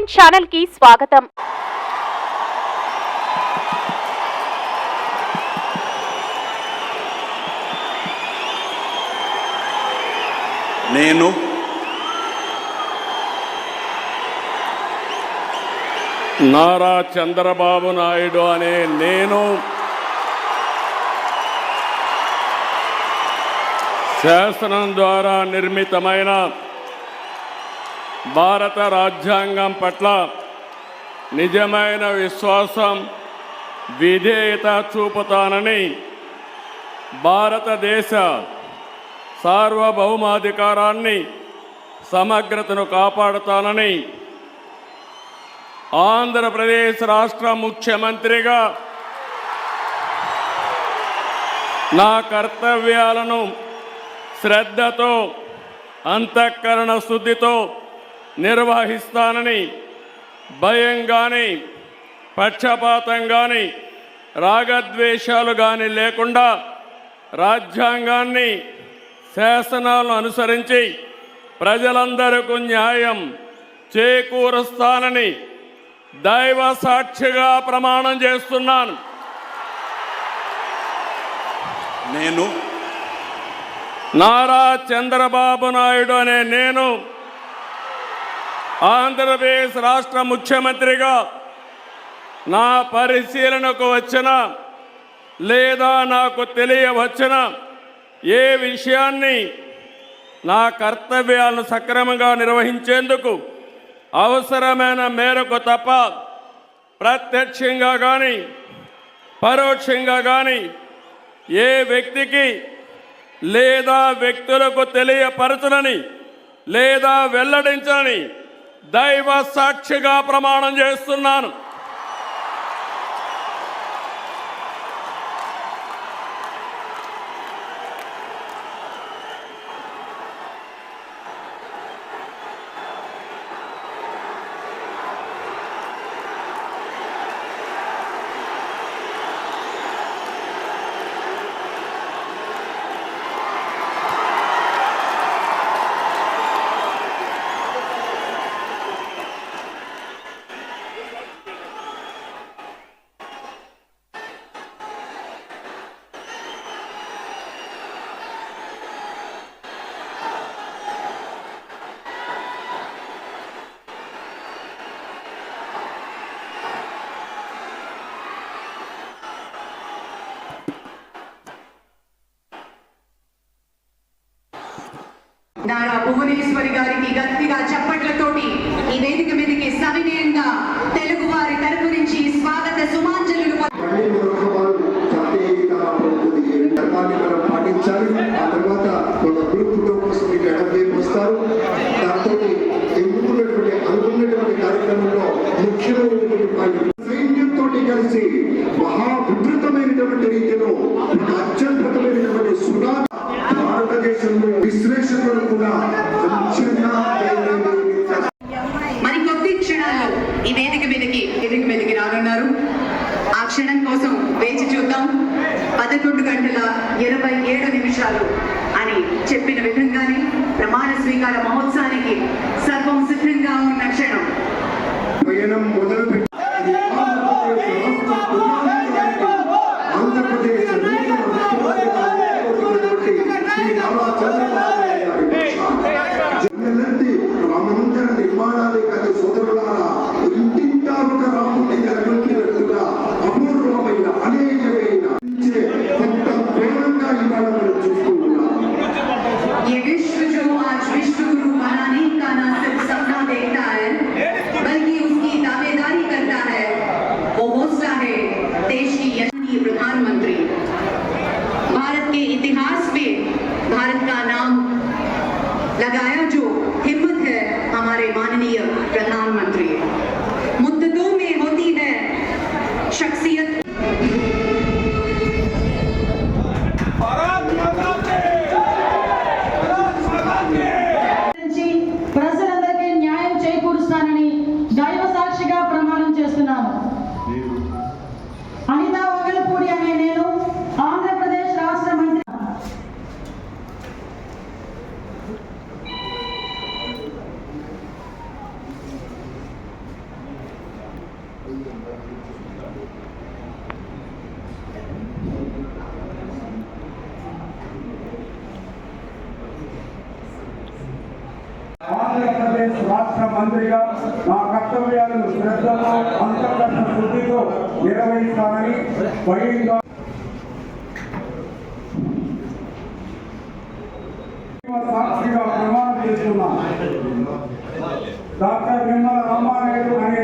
ANN channel కి స్వాగతం. నేను నారా చంద్రబాబు నాయుడు అనే నేను శాసనం ద్వారా నిర్మితమైన భారత రాజ్యాంగం పట్ల నిజమైన విశ్వాసం, విధేయత చూపుతానని, భారతదేశ సార్వభౌమాధికారాన్ని, సమగ్రతను కాపాడుతానని ఆంధ్రప్రదేశ్ రాష్ట్ర ముఖ్యమంత్రిగా నా కర్తవ్యాలను శ్రద్ధతో, అంతఃకరణ శుద్ధితో నిర్వహిస్తానని, భయం కానీ, పక్షపాతం కానీ, రాగద్వేషాలు కానీ లేకుండా రాజ్యాంగాన్ని, శాసనాలను అనుసరించి ప్రజలందరికీ న్యాయం చేకూరుస్తానని దైవ సాక్షిగా ప్రమాణం చేస్తున్నాను. నేను నారా చంద్రబాబు నాయుడు అనే నేను ఆంధ్రప్రదేశ్ రాష్ట్ర ముఖ్యమంత్రిగా నా పరిశీలనకు వచ్చిన లేదా నాకు తెలియవచ్చిన ఏ విషయాన్ని నా కర్తవ్యాలను సక్రమంగా నిర్వహించేందుకు అవసరమైన మేరకు తప్ప ప్రత్యక్షంగా కానీ పరోక్షంగా కానీ ఏ వ్యక్తికి లేదా వ్యక్తులకు తెలియపరచనని లేదా వెల్లడించని దైవ సాక్షిగా ప్రమాణం చేస్తున్నాను. నారా భువనేశ్వరి గారికి గట్టిగా చప్పట్లతోటి ఈ వేదిక మీదకి సవినయంగా తెలుగు వారి తరపు నుంచి స్వాగత సుమాంజలులు పాటించాలి. ఆ తర్వాత ఒక గ్రూప్ ఫోటో కోసం వస్తారు. దాంతో అనుకున్నటువంటి కార్యక్రమంలో ముఖ్యమైనటువంటి సైన్యంతో కలిసి మహా ఉధృతమైనటువంటి రీతిలో ఒక అత్యద్భుతమైనటువంటి సునామీ భారతదేశంలో విశ్లేషణలు కూడా మరి కొద్ది క్షణాల్లో ఈ వేదిక మీదకి రానున్నారు. ఆ క్షణం కోసం వేచి చూద్దాం. 11:27 అని చెప్పిన విధంగానే ప్రమాణ స్వీకార మహోత్సవానికి సర్వం సిద్ధంగా ఉన్న క్షణం మొదలుపెట్టి రామందిర నిర్మాణాలే కాదు సోదరులారా, ఇంటింటా ఒక రాముడి జరుగుతున్నట్టుగా అపూర్వమైన అనేకమైన కొంత ప్రేమంగా ఇవాళ మనం చూసుకుంటున్నాం. ये विश्व जो आज विश्व गुरु बनाने का ना सिर्फ सपना देखता है बल्कि उसकी दावेदारी करता है, वो हौसला है देश की यशस्वी प्रधानमंत्री। भारत के इतिहास में भारत का नाम लगाया जो हिम्मत है हमारे माननीय ఆంధ్రప్రదేశ్ రాష్ట్ర మంత్రిగా నా కర్తవ్యాలను శ్రద్ధతో అంతర్గత శుద్ధితో నిర్వహిస్తానని స్వయంగా సాక్షిగా ప్రమాణం చేస్తున్నాను. డాక్టర్ నిమ్మల రామానాయుడు అనే